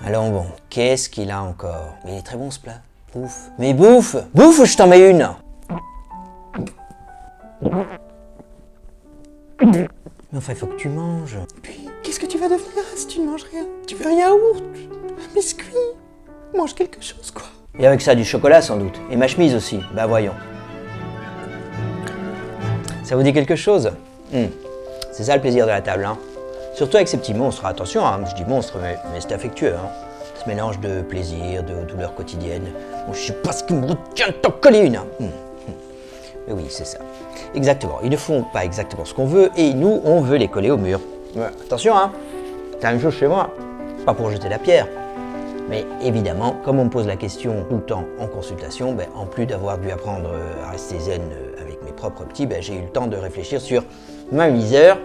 Alors bon, qu'est-ce qu'il a encore? Mais il est très bon ce plat. Bouffe. Mais bouffe! Bouffe ou je t'en mets une! Mais enfin, il faut que tu manges. Puis, qu'est-ce que tu vas devenir si tu ne manges rien? Tu veux un yaourt? Un biscuit? Mange quelque chose, quoi. Et avec ça, du chocolat sans doute. Et ma chemise aussi. Bah voyons. Ça vous dit quelque chose? C'est ça le plaisir de la table, hein. Surtout avec ces petits monstres. Attention, hein, je dis monstres, mais c'est affectueux, hein. Ce mélange de plaisir, de douleur quotidienne. Bon, je sais pas ce qui me retient de t'en coller une. Mais oui, c'est ça. Exactement. Ils ne font pas exactement ce qu'on veut et nous, on veut les coller au mur. Ouais. Attention, hein. C'est la même chose chez moi. Pas pour jeter la pierre. Mais évidemment, comme on me pose la question tout le temps en consultation, en plus d'avoir dû apprendre à rester zen avec mes propres petits, j'ai eu le temps de réfléchir sur ma misère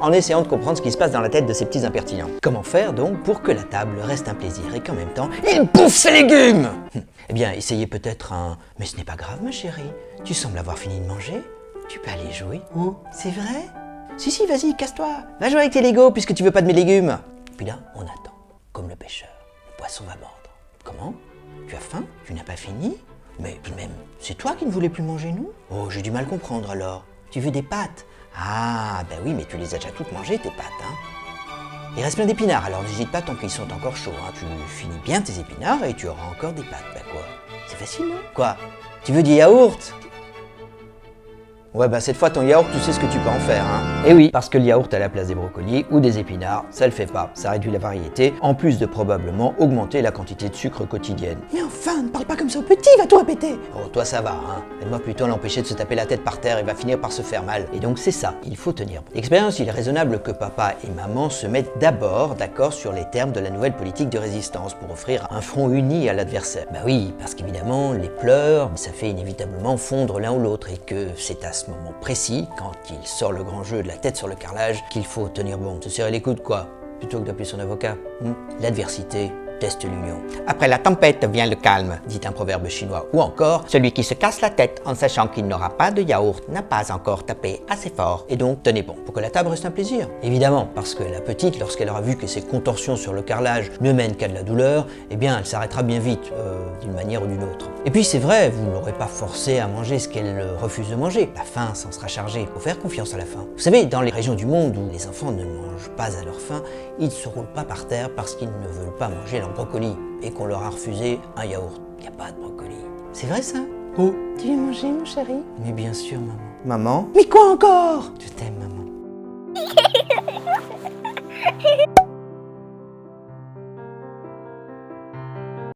en essayant de comprendre ce qui se passe dans la tête de ces petits impertinents. Comment faire donc pour que la table reste un plaisir et qu'en même temps, il bouffe ses légumes? Eh bien, essayez peut-être un « Mais ce n'est pas grave ma chérie, tu sembles avoir fini de manger, tu peux aller jouer. » Oh. C'est vrai? Si, vas-y, casse-toi, va jouer avec tes Legos puisque tu veux pas de mes légumes. Puis là, on attend, comme le pêcheur. Le poisson va mordre. Comment? Tu as faim? Tu n'as pas fini? Mais même, c'est toi qui ne voulais plus manger, nous? Oh, j'ai du mal à comprendre alors. Tu veux des pâtes? Ah, oui, mais tu les as déjà toutes mangées, tes pâtes, hein. Il reste plein d'épinards, alors n'hésite pas tant qu'ils sont encore chauds, hein. Tu finis bien tes épinards et tu auras encore des pâtes. Quoi? C'est facile, non? Quoi? Tu veux du yaourt? Ouais, cette fois, ton yaourt, tu sais ce que tu peux en faire, hein. Et oui, parce que le yaourt à la place des brocolis ou des épinards, ça le fait pas. Ça réduit la variété, en plus de probablement augmenter la quantité de sucre quotidienne. Mais enfin, ne parle pas comme ça au petit, va tout répéter. Oh, toi ça va, hein. Aide-moi plutôt à l'empêcher de se taper la tête par terre, il va finir par se faire mal. Et donc c'est ça, il faut tenir. L'expérience, il est raisonnable que papa et maman se mettent d'abord d'accord sur les termes de la nouvelle politique de résistance pour offrir un front uni à l'adversaire. Oui, parce qu'évidemment, les pleurs, ça fait inévitablement fondre l'un ou l'autre et que c'est à ce moment précis, quand il sort le grand jeu de la tête sur le carrelage, qu'il faut tenir bon, se serrer les coudes quoi, plutôt que d'appeler son avocat. L'adversité teste l'union. Après la tempête vient le calme, dit un proverbe chinois. Ou encore, celui qui se casse la tête en sachant qu'il n'aura pas de yaourt n'a pas encore tapé assez fort. Et donc, tenez bon, pour que la table reste un plaisir. Évidemment, parce que la petite, lorsqu'elle aura vu que ses contorsions sur le carrelage ne mènent qu'à de la douleur, elle s'arrêtera bien vite, d'une manière ou d'une autre. Et puis c'est vrai, vous ne l'aurez pas forcée à manger ce qu'elle refuse de manger. La faim s'en sera chargée. Faut faire confiance à la faim. Vous savez, dans les régions du monde où les enfants ne mangent pas à leur faim, ils ne se roulent pas par terre parce qu'ils ne veulent pas manger leur brocoli et qu'on leur a refusé un yaourt. Il n'y a pas de brocoli. C'est vrai ça? Oh. Tu veux manger, mon chéri? Mais bien sûr, maman. Maman? Mais quoi encore? Je t'aime, maman.